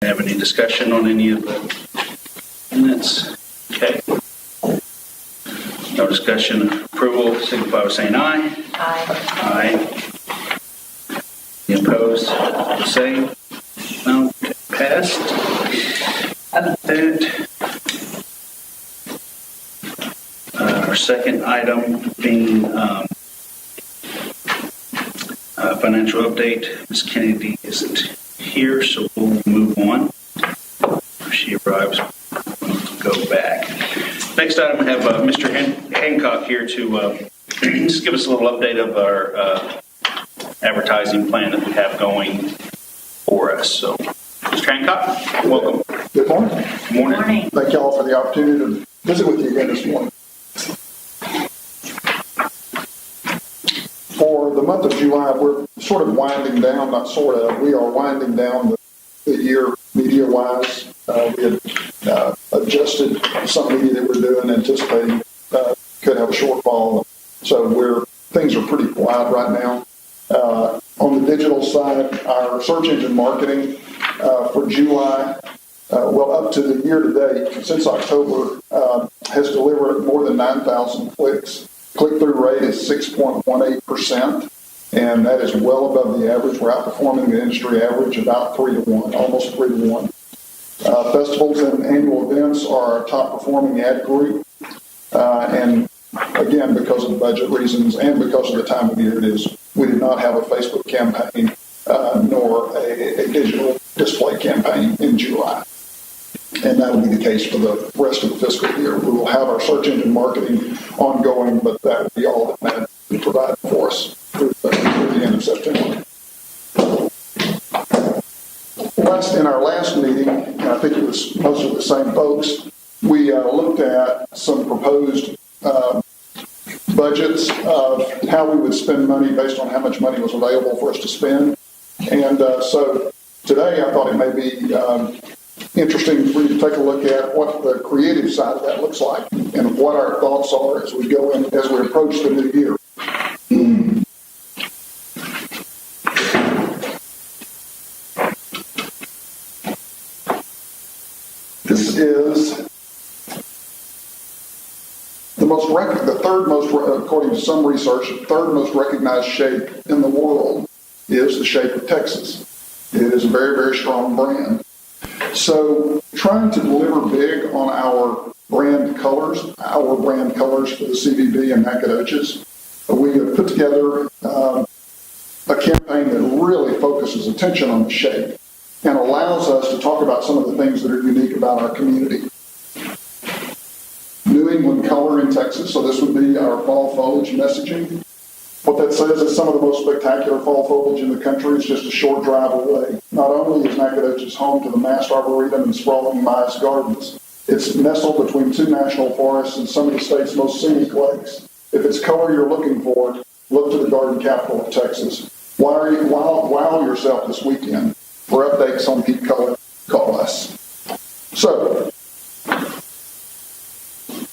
Have any discussion on any of the minutes? Okay. No discussion. Approval, signify by saying aye. Aye. Aye. Any opposed? Same. No. Okay. Passed. That. Our second item being financial update. Ms. Kennedy isn't here, so we'll move on. If she arrives, we'll go back. Next item, we have Mr. Hancock here to just give us a little update of our advertising plan that we have going for us. So, Mr. Hancock, welcome. Good morning. Good morning. Good morning. Thank you all for the opportunity to visit with you again this morning. For the month of July, we're sort of winding down, not sort of, we are winding down the year media-wise. We had adjusted some media that we're doing, anticipating could have a shortfall. So things are pretty quiet right now. On the digital side, our search engine marketing for July, up to the year to date, since October, has delivered more than 9,000 clicks. Click-through rate is 6.18%, and that is well above the average. We're outperforming the industry average about 3-to-1, almost 3-to-1. Festivals and annual events are our top-performing ad group, and again, because of budget reasons and because of the time of year it is, we did not have a Facebook campaign nor a digital display campaign in July. And that will be the case for the rest of the fiscal year. We will have our search engine marketing ongoing, but that will be all that Matt will provide for us through the end of September. In our last meeting, and I think it was most of the same folks, we looked at some proposed budgets of how we would spend money based on how much money was available for us to spend. And so today I thought it may be interesting for you to take a look at what the creative side of that looks like and what our thoughts are as we go in, as we approach the new year. This is the third most, according to some research, the third most recognized shape in the world is the shape of Texas. It is a very, very strong brand. So trying to deliver big on our brand colors for the CVB and Nacogdoches, we have put together a campaign that really focuses attention on the shape and allows us to talk about some of the things that are unique about our community. New England color in Texas, so this would be our fall foliage messaging. What that says is some of the most spectacular fall foliage in the country is just a short drive away. Not only is Nacogdoches home to the Mast Arboretum and sprawling Mize Gardens, it's nestled between 2 national forests and some of the state's most scenic lakes. If it's color you're looking for, look to the garden capital of Texas. Wow yourself this weekend. For updates on peak color, call us. So,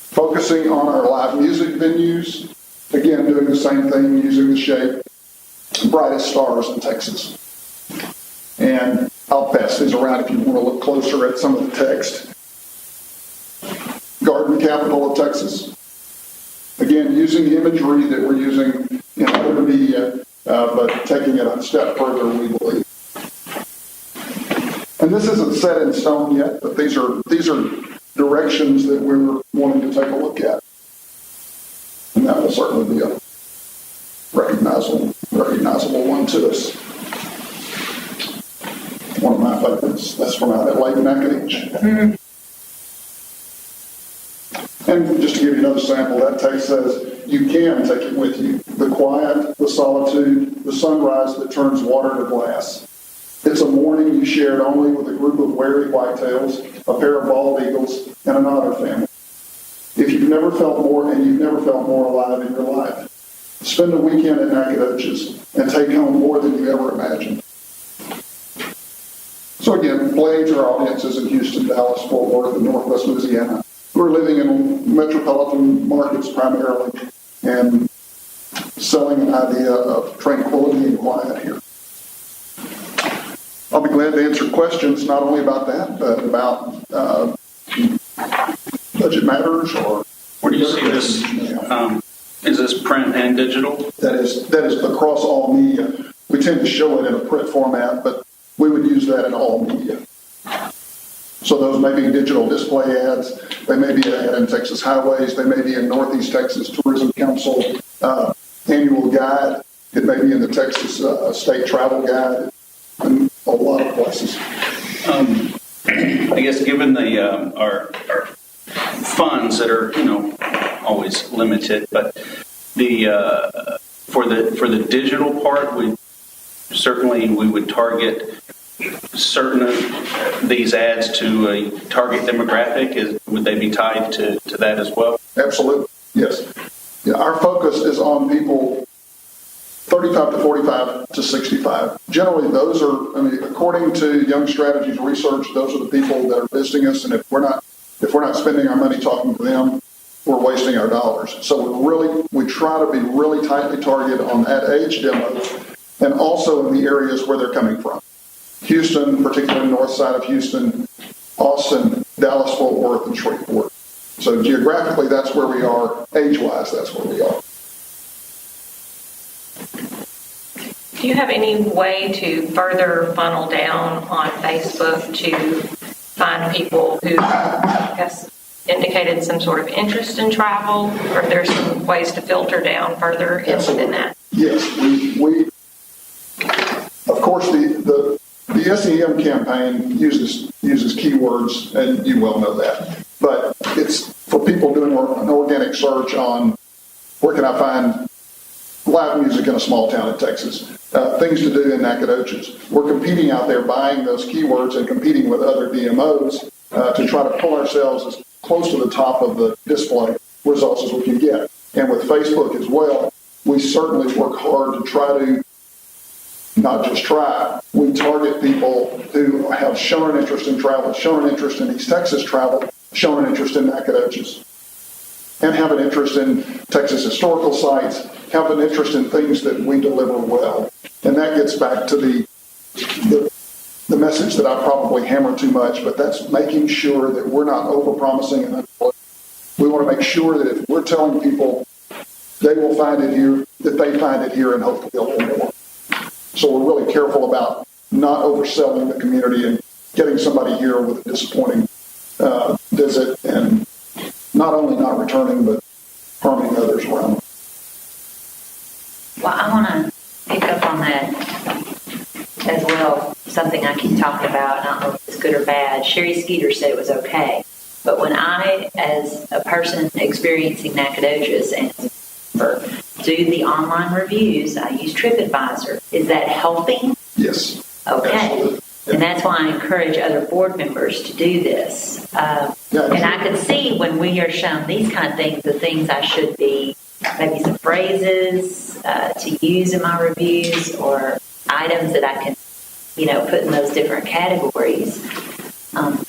focusing on our live music venues, again, doing the same thing, using the shape, brightest stars in Texas. And I'll pass these around if you want to look closer at some of the text. Garden capital of Texas. Again, using imagery that we're using in other media, but taking it a step further, we believe. And this isn't set in stone yet, but these are directions that we're wanting to take a look at. And that will certainly be a recognizable one to us. One of my favorites. That's from out at Lake Nacogdoches. Mm-hmm. And just to give you another sample, that text says, you can take it with you. The quiet, the solitude, the sunrise that turns water to glass. It's a morning you shared only with a group of wary whitetails, a pair of bald eagles, and an otter family. If you've never felt more, and you've never felt more alive in your life, spend a weekend at Nacogdoches and take home more than you ever imagined. So again, playing to our audiences in Houston, Dallas, Fort Worth, and Northwest Louisiana. We're living in metropolitan markets primarily and selling an idea of tranquility and quiet here. I'll be glad to answer questions not only about that, but about budget matters or. Where do you see this? Is this print and digital? That is across all media. We tend to show it in a print format, but we would use that in all media. So those may be digital display ads. They may be an ad in Texas Highways. They may be in Northeast Texas Tourism Council annual guide. It may be in the Texas State Travel Guide, and a lot of places. I guess given the our funds that are always limited, but the for the digital part, we would target certain of these ads to a target demographic. Would they be tied to that as well? Absolutely, yes. Yeah, our focus is on people 35 to 45 to 65. Generally, those are, according to Young Strategies research, those are the people that are visiting us, and if we're not spending our money talking to them, we're wasting our dollars. So we try to be really tightly targeted on that age demo, and also in the areas where they're coming from. Houston, particularly north side of Houston, Austin, Dallas, Fort Worth, and Shreveport. So geographically, that's where we are. Age-wise, that's where we are. Do you have any way to further funnel down on Facebook to find people who, I guess, indicated some sort of interest in travel, or if there's some ways to filter down further within that? Yes, we of course, the SEM campaign uses keywords, and you well know that. But it's for people doing an organic search on where can I find live music in a small town in Texas, things to do in Nacogdoches. We're competing out there, buying those keywords and competing with other DMOs to try to pull ourselves as close to the top of the display results as we can get. And with Facebook as well, we certainly work hard to try to not just try. We target people who have shown an interest in travel, shown an interest in East Texas travel, shown an interest in Nacogdoches, and have an interest in Texas historical sites, have an interest in things that we deliver well. And that gets back to the message that I probably hammer too much, but that's making sure that we're not over-promising and we want to make sure that if we're telling people they will find it here, that they find it here and hopefully they'll learn more. So we're really careful about not overselling the community and getting somebody here with a disappointing visit and not only not returning, but harming others around them. Well, I want to pick up on that as well, something I keep talking about, and I don't know if it's good or bad. Sherry Skeeter said it was okay. But when I, as a person experiencing Nacogdoches and do the online reviews, I use TripAdvisor. Is that helping? Yes. Okay. Absolutely. Yeah. And that's why I encourage other board members to do this. And I can see when we are shown these kind of things, the things I should be, maybe some phrases to use in my reviews or items that I can, put in those different categories.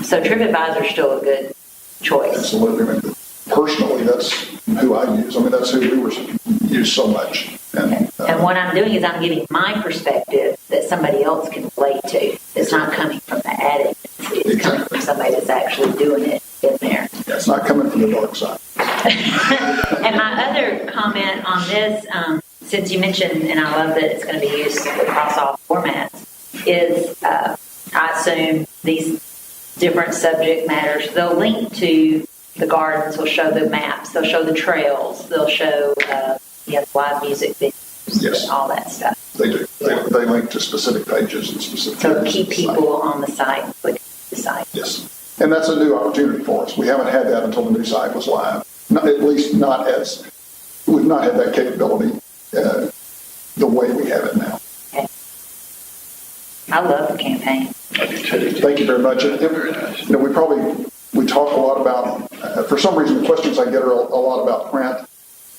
So TripAdvisor is still a good choice. Absolutely. Personally, that's who I use. That's who we use so much. And what I'm doing is I'm giving my perspective that somebody else can relate to. It's not coming from the ad agency. It's coming from somebody that's actually doing it in there. Yeah, it's not coming from the dark side. And my other comment on this, since you mentioned, and I love that it's going to be used across all formats, is I assume these different subject matters, they'll link to the gardens, will show the maps, they'll show the trails, they'll show live music videos, yes, and all that stuff. They do. They link to specific pages and specific. So keep people on the site, click the site. Yes, and that's a new opportunity for us. We haven't had that until the new site was live. At least not as we've not had that capability the way we have it now. Okay. I love the campaign. Thank you very much. Very nice. We talk a lot about, for some reason, the questions I get are a lot about print,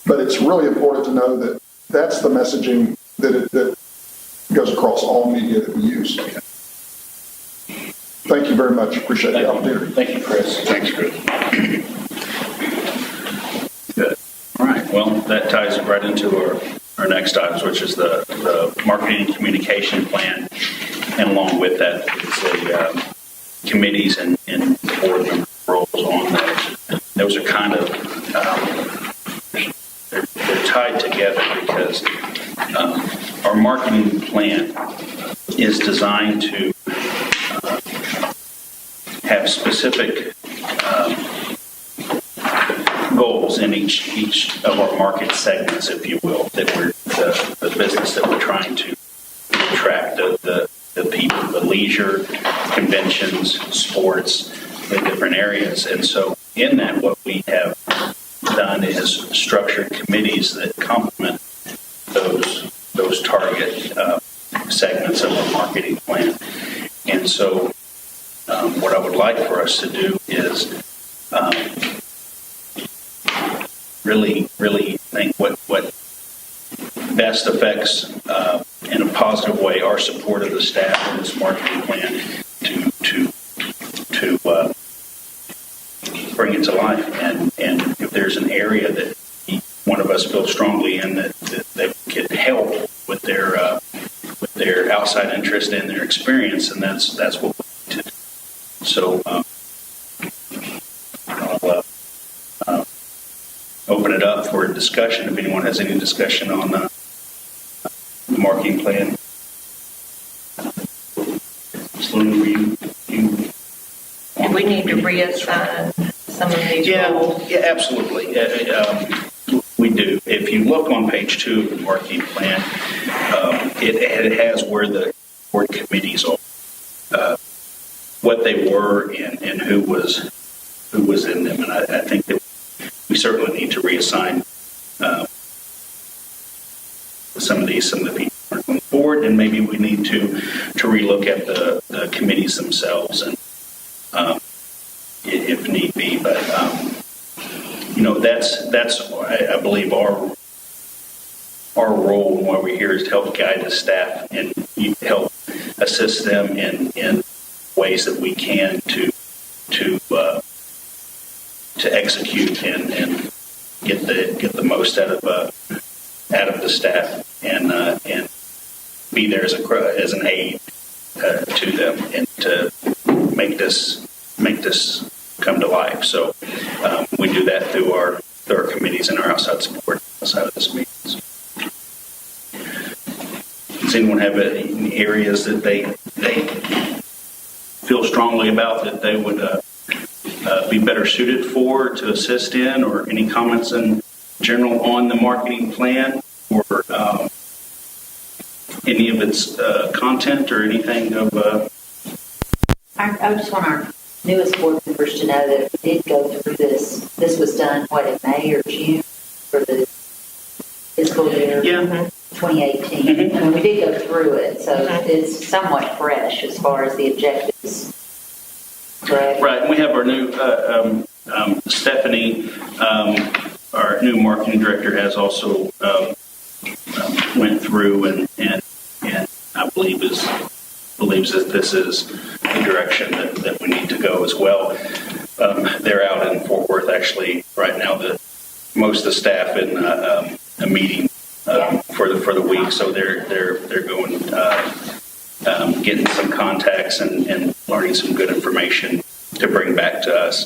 but it's really important to know that that's the messaging that goes across all media that we use. Thank you very much. Appreciate the opportunity. Thank you, Chris. Thanks, Chris. Good. All right. Well, that ties right into our next items, which is the marketing and communication plan. and along with that is the committees and board member roles on those. Those are kind of they're tied together because our marketing plan is designed to have specific goals in each of our market segments, if you will, that we're the business that we're trying to attract, the people, the leisure, conventions, sports, the different areas. And so in that, what we have done is structured committees that complement those target segments of our marketing plan. And so what I would like for us to do is really think what best affects in a positive way our support of the staff in this marketing plan to bring it to life. And if there's an area that one of us feels strongly in that can help with their outside interest and their experience, and that's what we need to do. So I'll open it up for discussion if anyone has any discussion on the marketing plan. Sloan, Do we need to reassign some of these roles? Yeah, absolutely. We do. If you look on page 2 of the marketing plan, it has where the board committees are, what they were, and who was in them. And I think that we certainly need to reassign some of the people who are on the board, and maybe we need to relook at the committees themselves, and if need be. But that's I believe our role and why we're here is to help guide the staff and help assist them in ways that we can to execute and get the most out of the staff and be there as an aid to them and to make this come to life. So we do that through our committees and our outside support outside of this meetings. Does anyone have any areas that they feel strongly about that they would be better suited to assist in, or any comments in general on the marketing plan, or any of its content, or anything of? I just want our newest board members to know that we did go through this. This was done, in May or June for the fiscal year 2018. Mm-hmm. And we did go through it, so it's somewhat fresh as far as the objectives. Correct? Right. And we have our new Stephanie, our new marketing director, has also went through and I believes that this is the direction that we need to go as well. They're out in Fort Worth actually right now. Most of the staff in a meeting for the week, so they're going getting some contacts and learning some good information to bring back to us.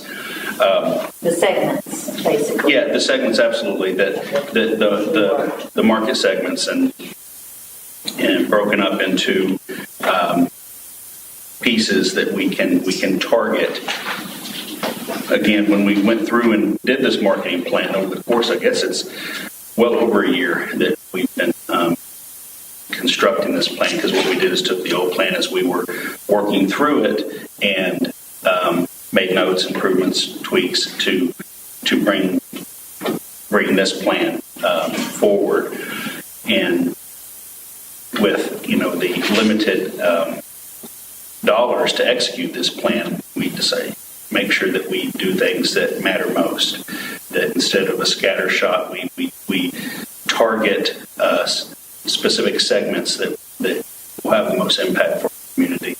The segments, basically. Yeah, the segments, absolutely. The market segments and broken up into pieces that we can target. Again, when we went through and did this marketing plan over the course, I guess it's well over a year that we've been constructing this plan, because what we did is took the old plan as we were working through it and made notes, improvements, tweaks to bring this plan forward. And with the limited dollars to execute this plan, we decided make sure that we do things that matter most. That instead of a scatter shot, we target specific segments that will have the most impact for our community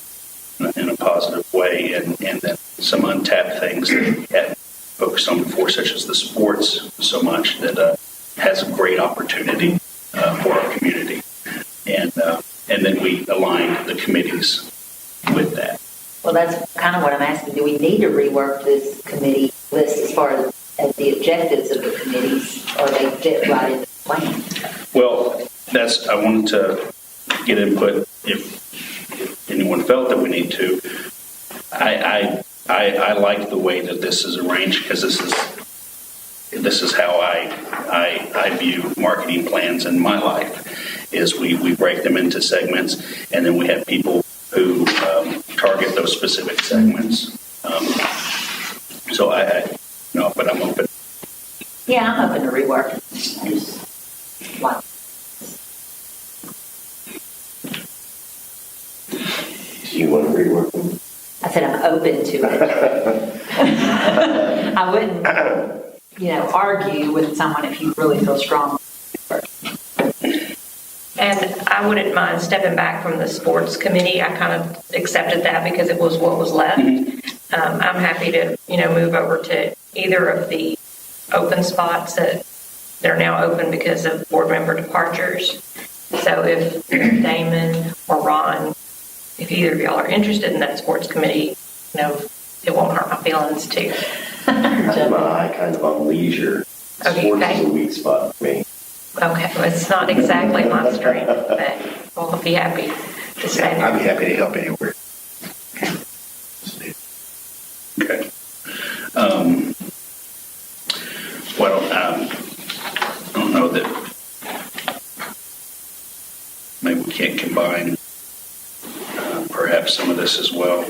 in a positive way, and then some untapped things that we hadn't focused on before, such as the sports so much, that has a great opportunity for our community. And then we we aligned the committees with that. Well, that's kind of what I'm asking. Do we need to rework this committee list as far as the objectives of the committees, or they fit right in the plan? Well, I wanted to get input if anyone felt that we need to. I like the way that this is arranged, because this is how I view marketing plans in my life, is we break them into segments, and then we have people who target those specific segments. So but I'm open. Yeah, I'm open to rework. Do you want to rework them? I said I'm open to it. I wouldn't, argue with someone if you really feel strong. And I wouldn't mind stepping back from the sports committee. I kind of accepted that because it was what was left. I'm happy to, move over to either of the open spots that are now open because of board member departures. So if Damon or Ron, if either of y'all are interested in that sports committee, it won't hurt my feelings too. I'm kind of on leisure. Okay. Sports is a weak spot for me. Okay, well, it's not exactly my strength, but I'll be happy to stay there. I'd be happy to help anywhere. Okay. I don't know that maybe we can't combine perhaps some of this as well.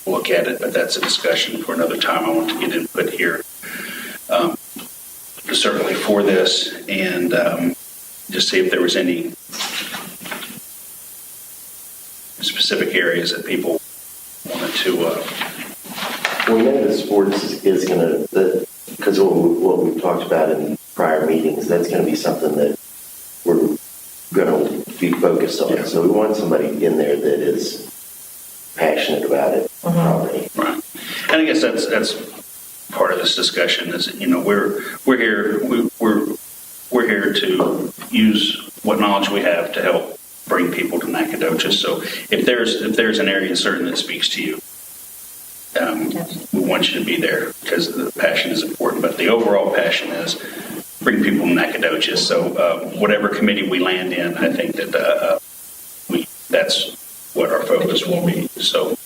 Look at it, but that's a discussion for another time. I want to get input here. Certainly for this, and just see if there was any specific areas that people wanted to. We know that sports is going to, because of what we've talked about in prior meetings, that's going to be something that we're going to be focused on. Yeah. So we want somebody in there that is passionate about it already. Right, and I guess that's part of this discussion is, we're here to use what knowledge we have to help bring people to Nacogdoches. So if there's an area certain that speaks to you, we want you to be there because the passion is important. But the overall passion is bring people to Nacogdoches. So whatever committee we land in, I think that that's what our focus will be. So.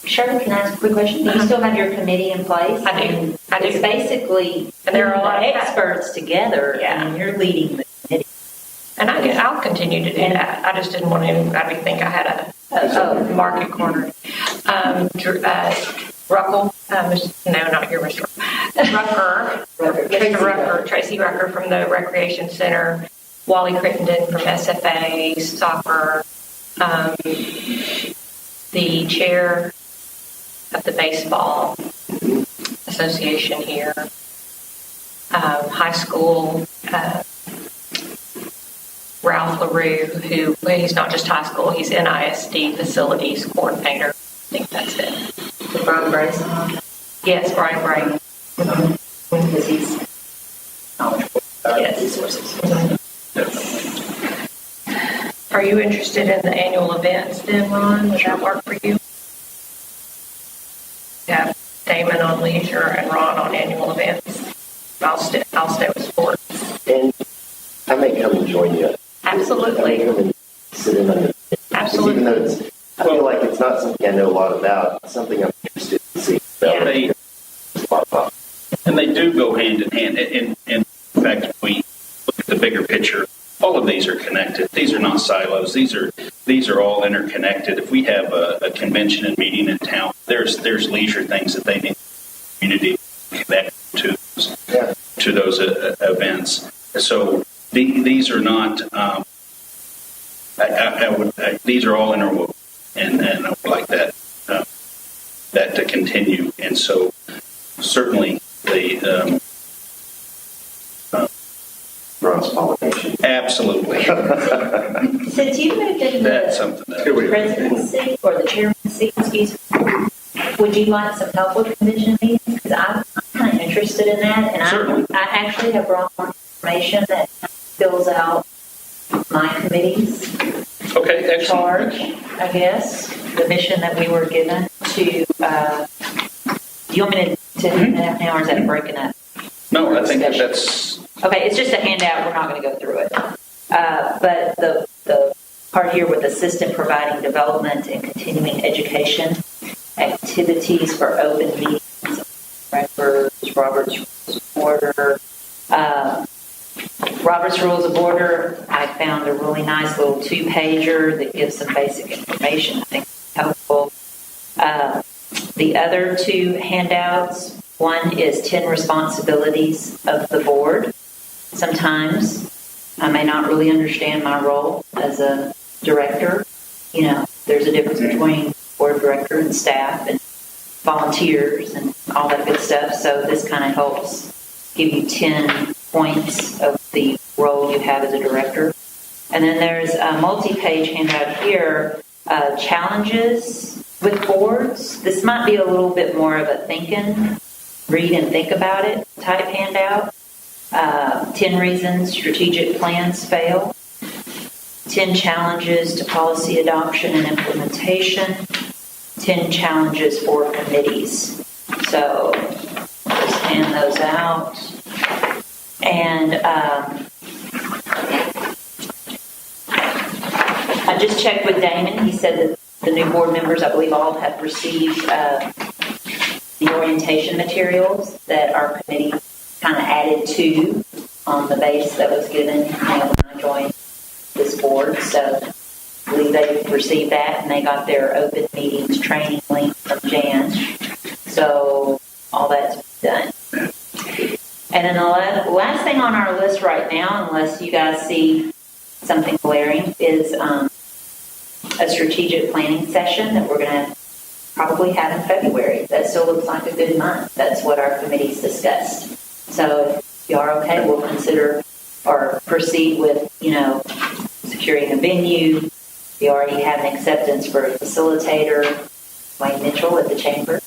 Shirley, can I ask a quick question? Do you still have your committee in place? I do. It's basically, and there are a lot of experts together, and you're leading the committee. And I'll continue to do that. I just didn't want anybody to think I had a market corner. Ruckel, no, not your Mr. Rucker, Tracy Rucker from the Recreation Center, Wally Crittenden from SFA, soccer, the chair of the baseball association here, high school, Ralph LaRue, who he's not just high school, he's NISD facilities coordinator. I think that's it. Brian Bryson? Yes, Brian Bray. Because he's knowledgeable. Yes. Are you interested in the annual events then, Ron? Would that work for you? Yeah, Damon on leisure and Ron on annual events. I'll stay with sports. And I may come and join you. Absolutely. I may come and sit in on it. Absolutely. Even though I feel like it's not something I know a lot about, it's something I'm interested to see. And they do go hand in hand. In fact, if we look at the bigger picture, all of these are connected. These are not silos. These are all interconnected. If we have a convention and meeting in town, there's leisure things that they need community connect to those events. So these are not. These are all interwoven, and I would like that to continue. And so certainly the cross-pollination. Absolutely. Since you moved into the presidency or the chairmancy, would you like some help with convention meetings? Because I'm kind of interested in that, and I actually have brought more information that fills out my committees. Okay, charge, I guess, the mission that we were given to, do you want me to hand that now, or is that breaking up? No, I think that's... Okay, it's just a handout. We're not going to go through it. But the part here with assistant providing development and continuing education activities for open meetings, records, Robert's Rules of Order. Robert's Rules of Order, I found a really nice little 2-pager that gives some basic information. I think it's helpful. The other 2 handouts, one is 10 responsibilities of the board. Sometimes I may not really understand my role as a director. You know, there's a difference between board director and staff and volunteers and all that good stuff. So this kind of helps give you 10 points of the role you have as a director. And then there's a multi-page handout here, challenges with boards. This might be a little bit more of a read and think about it type handout. 10 reasons strategic plans fail. 10 challenges to policy adoption and implementation. 10 challenges for committees. So just hand those out. And I just checked with Damon. He said that the new board members, I believe, all have received the orientation materials that our committee kind of added to on the base that was given when I joined this board. So I believe they've received that, and they got their open meetings training link from Jan. So all that's done. And then the last thing on our list right now, unless you guys see something glaring, is a strategic planning session that we're going to probably have in February. That still looks like a good month. That's what our committees discussed. So if you are okay, we'll consider or proceed with, securing a venue. We already have an acceptance for a facilitator, Wayne Mitchell at the Chamber.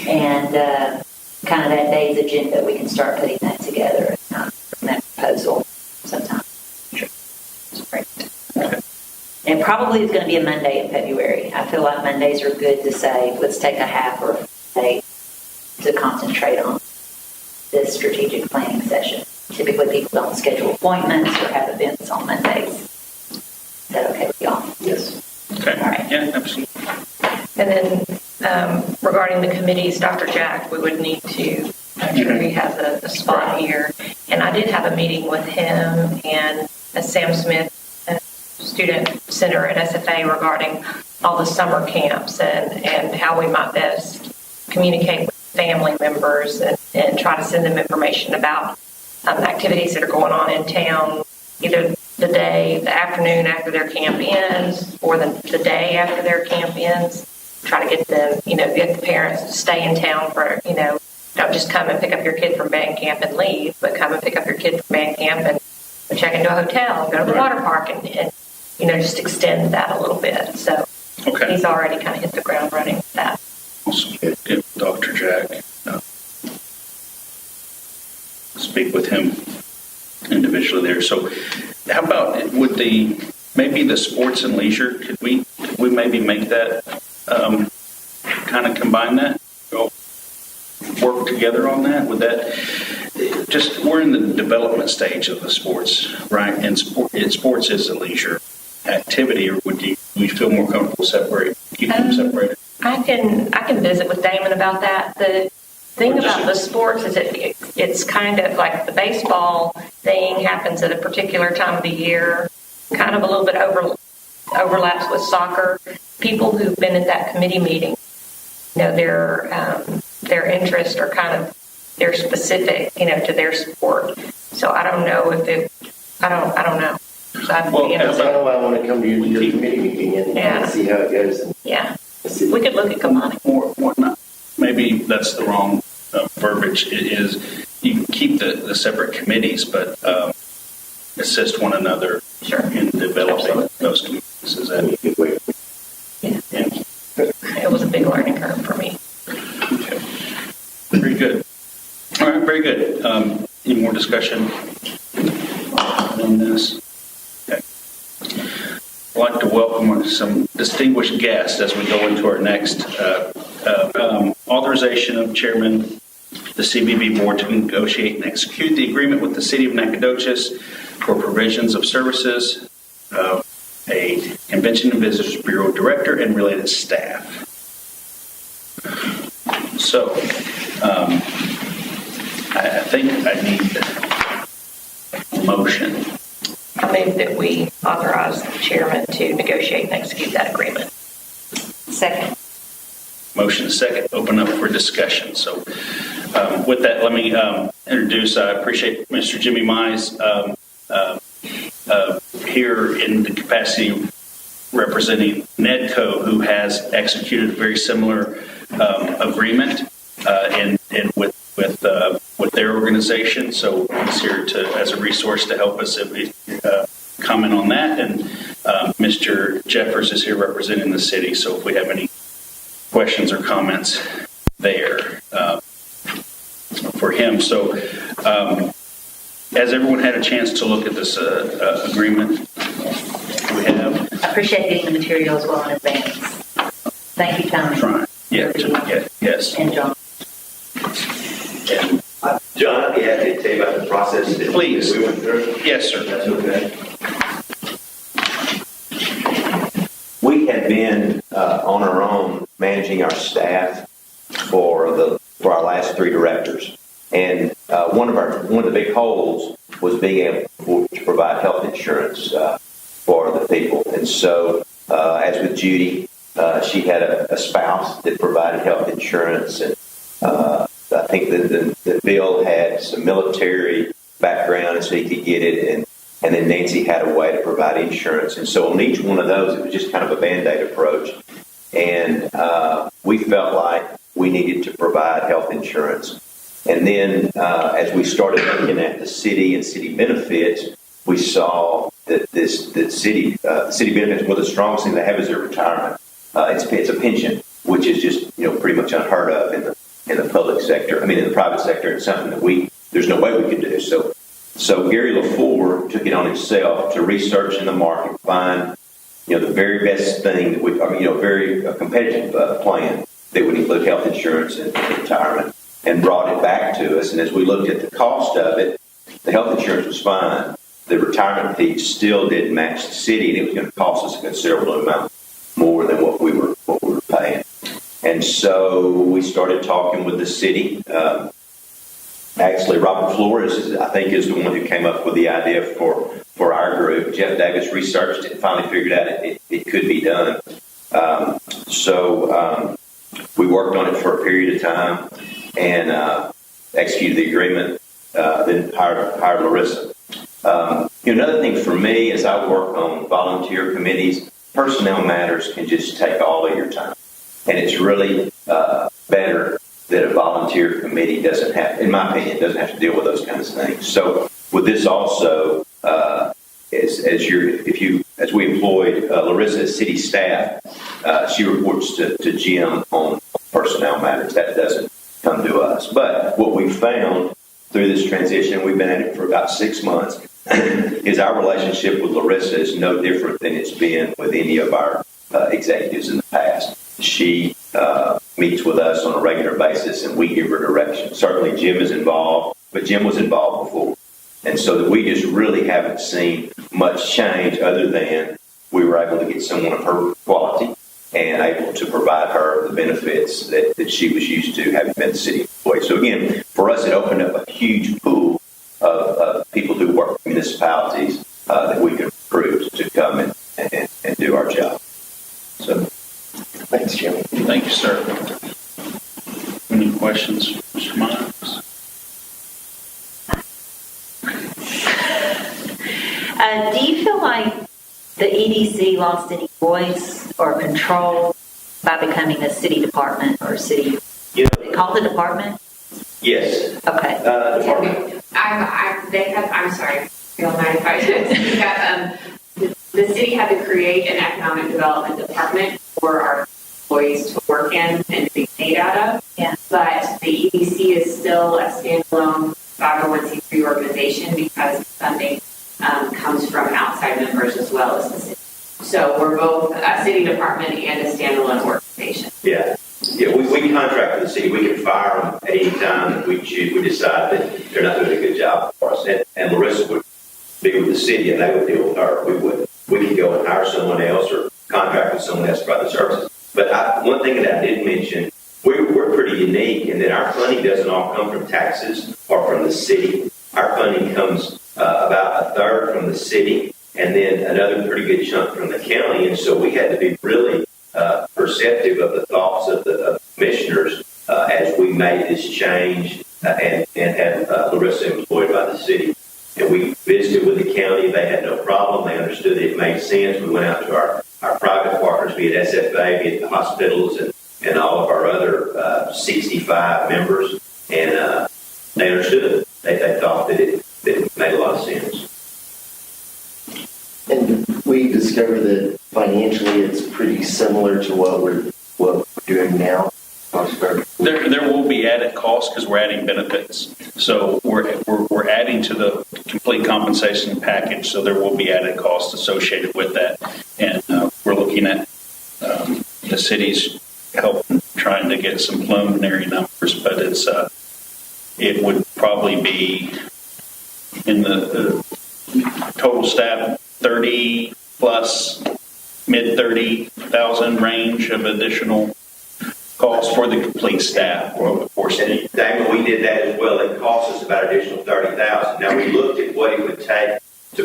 And kind of that day's agenda, we can start putting that together from that proposal sometime. Sure. That's great. And probably it's going to be a Monday in February. I feel like Mondays are good to say, let's take a half or a day to concentrate on this strategic planning session. Typically people don't schedule appointments or have events on Mondays. Is that okay with y'all? Yes. Okay. All right. Yeah, absolutely. And then regarding the committees, Dr. Jack, we would need to make sure he has a spot here. And I did have a meeting with him and Sam Smith, Student Center at SFA, regarding all the summer camps and how we might best communicate with family members and try to send them information about activities that are going on in town, either the afternoon after their camp ends or the day after their camp ends. Try to get them, get the parents to stay in town for, don't just come and pick up your kid from band camp and leave, but come and pick up your kid from band camp and check into a hotel and go to the water park and just extend that a little bit. So he's already kind of hit the ground running with that. Awesome. Get Dr. Jack. Speak with him individually there. So how about maybe the sports and leisure? Could we maybe make that kind of combine that? Work together on that? Would that we're in the development stage of the sports, right? And sports is a leisure activity, or would you feel more comfortable keeping them separated? I can visit with Damon about that. The thing about the sports is it's kind of like the baseball thing happens at a particular time of the year, kind of a little bit overlaps with soccer. People who've been at that committee meeting, their interests are kind of, they're specific, to their sport. So I don't know I don't know. So I want to come to your committee meeting and see how it goes. We could look at combining. Or not. Maybe that's the wrong verbiage. It is you can keep the separate committees, but assist one another in developing those committees. Is that a good way? Yeah. It was a big learning curve for me. Okay. Very good. All right, very good. Any more discussion on this? Okay. I'd like to welcome some distinguished guests as we go into our next authorization of Chairman the CVB Board to negotiate and execute the agreement with the City of Nacogdoches for provisions of services, a Convention and Visitors Bureau Director and related staff. So, I think I need a motion. I move that we authorize the chairman to negotiate and execute that agreement. Second. Motion is second. Open up for discussion. So, with that, let me introduce. I appreciate Mr. Jimmy Mize here in the capacity representing NEDCO, who has executed a very similar agreement and with their organization. So he's here as a resource to help us if we comment on that. And Mr. Jeffers is here representing the city. So if we have any questions or comments there for him. So has everyone had a chance to look at this agreement we have? I appreciate getting the material as well in advance. Thank you, Tony. Trying. Yeah, yes. And John. And, John, I'd be happy to tell you about the process that please. we went through. Yes, sir. That's okay. We had been on our own managing our staff for our last three directors, and one of the big holes was being able to provide health insurance for the people. And so, as with Judy, she had a spouse that provided health insurance, and I think the Bill had some military background, and so he could get it, and then Nancy had a way to provide insurance. And so on each one of those, it was just kind of a Band-Aid approach. And we felt like we needed to provide health insurance. And then as we started looking at the city and city benefits, we saw that city benefits, well, the strongest thing they have is their retirement. It's a pension, which is just pretty much unheard of in the public sector. I mean, in the private sector, it's something that there's no way we could do. So Gary LaFour took it on himself to research in the market, find the very best thing that very competitive plan that would include health insurance and retirement, and brought it back to us. And as we looked at the cost of it, the health insurance was fine. The retirement piece still didn't match the city, and it was going to cost us a considerable amount more than what we were paying. And so we started talking with the city. Actually, Robert Flores, I think, is the one who came up with the idea for our group. Jeff Davis researched it and finally figured out it could be done. So we worked on it for a period of time and executed the agreement, then hired Larissa. Another thing for me is I work on volunteer committees. Personnel matters can just take all of your time. And it's really better that a volunteer committee doesn't have, in my opinion, doesn't have to deal with those kinds of things. So with this also, as we employed Larissa as city staff, she reports to Jim on personnel matters. That doesn't come to us. But what we found through this transition, we've been at it for about 6 months, is our relationship with Larissa is no different than it's been with any of our executives in the past. She meets with us on a regular basis, and we give her direction. Certainly Jim is involved, but Jim was involved before. And so that we just really haven't seen much change other than we were able to get someone of her quality and able to provide her the benefits that she was used to having been city employee. So again, for us, it opened up a huge pool of people who work for municipalities that we could recruit to come and do our job. So thanks, Jim. Thank you, sir. Any questions, Mr. Miles? Do you feel like the EDC lost any voice or control by becoming a city department or city? Call the department? Yes. Okay. I'm sorry. I don't mind if I speak up. The city had to create an economic development department for our employees to work in and be paid out of. Yeah. But the EDC is still a standalone 501c3 organization because funding comes from outside members as well as the city. So we're city department and a standalone organization. Yeah. Yeah, we contract with the city. We can fire them at any time that we decide that they're not doing a good job for us. And Larissa would be with the city and they would deal with her. We could go and hire someone else or contract with someone else to provide the services. But one thing that I did mention, we're pretty unique in that our funding doesn't all come from taxes or from the city. Our funding comes about a third from the city and then another pretty good chunk from the county. And so we had to be really perceptive of the thoughts of the commissioners as we made this change and had Larissa employed by the city. And we visited with the county. They had no problem. They understood that it made sense. We went out to our private partners, be it SFA, be it the hospitals, and all of our other 65 members. And they understood it. They thought that it made a lot of sense. And we discovered that financially it's pretty similar to what we're doing now. There will be added costs because we're adding benefits. So we're adding to the complete compensation package. So there will be added costs associated with that. And we're looking at the city's help trying to get some preliminary numbers, but it would probably be in the total staff 30 plus mid 30,000 range of additional costs for the complete staff over the course of the year. Damon, we did that as well. It cost us about additional $30,000. Now we looked at what it would take to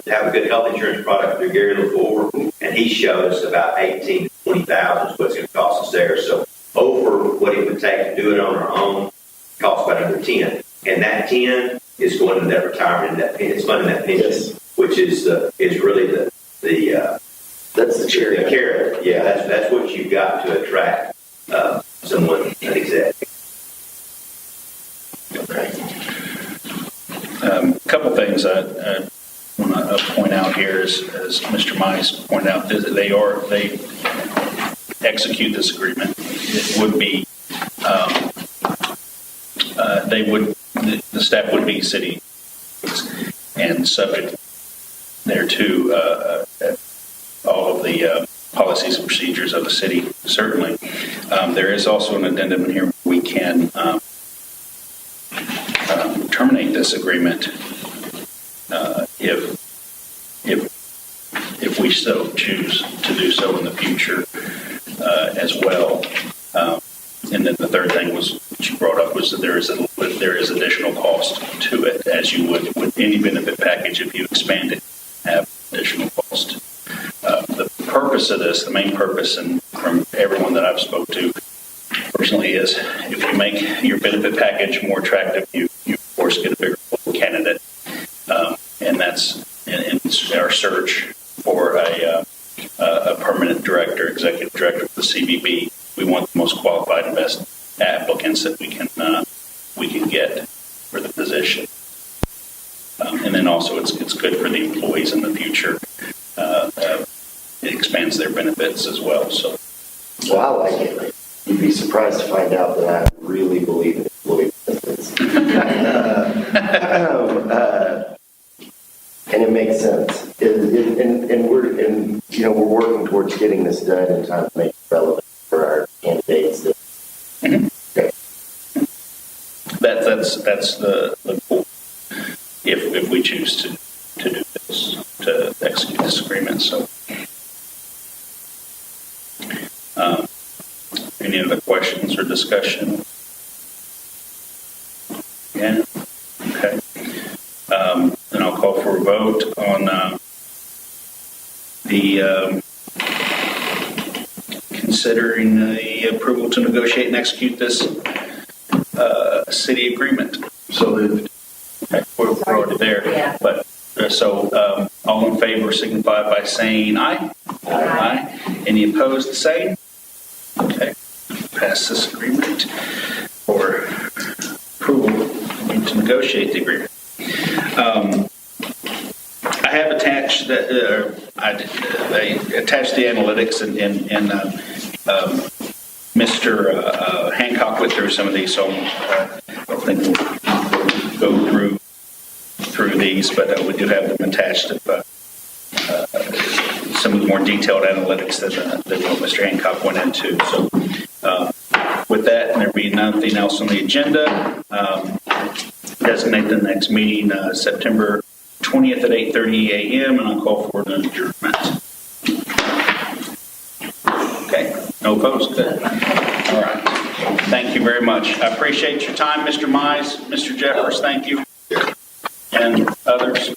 have a good health insurance product through Gary LaFleur, and he showed us about $18,000 to $20,000 is what it's going to cost us there. So over what it would take to do it on our own, costs about under 10, and that 10 is going to that retirement, it's funding that pension, yes. Which is really the that's the cherry. The carrot. Yeah, that's what you've got to attract someone, an executive. Okay. A couple things I want to point out here as Mr. Mize pointed out, they execute this agreement. It would be the staff would be city and subject thereto all of the policies and procedures of the city, certainly. There is also an addendum in here. We can terminate this agreement if we so choose to do so in the future as well. And then the third thing was what you brought up was that there is additional cost to it, as you would with any benefit package if you expand it, have additional cost. The purpose of this, the main purpose, and from everyone that I've spoke to personally, is if you make your benefit package more attractive, you of course get a bigger candidate, and that's in our search for a permanent director, executive director of the CVB. We want the most qualified and best applicants that we can get for the position, and then also it's good for the employees in the future. It expands their benefits as well. So, well, I like it. You'd be surprised to find out that I really believe in employee benefits, and it makes sense. And we're working towards getting this done in time to make it relevant for our candidates. Mm-hmm. Okay. That's the goal. If we choose to do this, to execute this agreement. So, any other questions or discussion? Yeah. Okay. Then I'll call for a vote on the considering the approval to negotiate and execute this city agreement. So we're already there. Yeah. But so all in favor signify by saying aye. Aye. Any opposed, the same? Okay. Pass this agreement for approval to negotiate the agreement. I have attached they attached the analytics and Mr. Hancock went through some of these, so I don't think we'll go through these, but we do have them attached. Some some of the more detailed analytics that what Mr. Hancock went into. So with that, and there being nothing else on the agenda, designate the next meeting September 20th at 8:30 a.m. and I'll call for an adjournment. Okay, no opposed? Good. All right. Thank you very much. I appreciate your time, Mr. Mize. Mr. Jeffers, thank you. And others.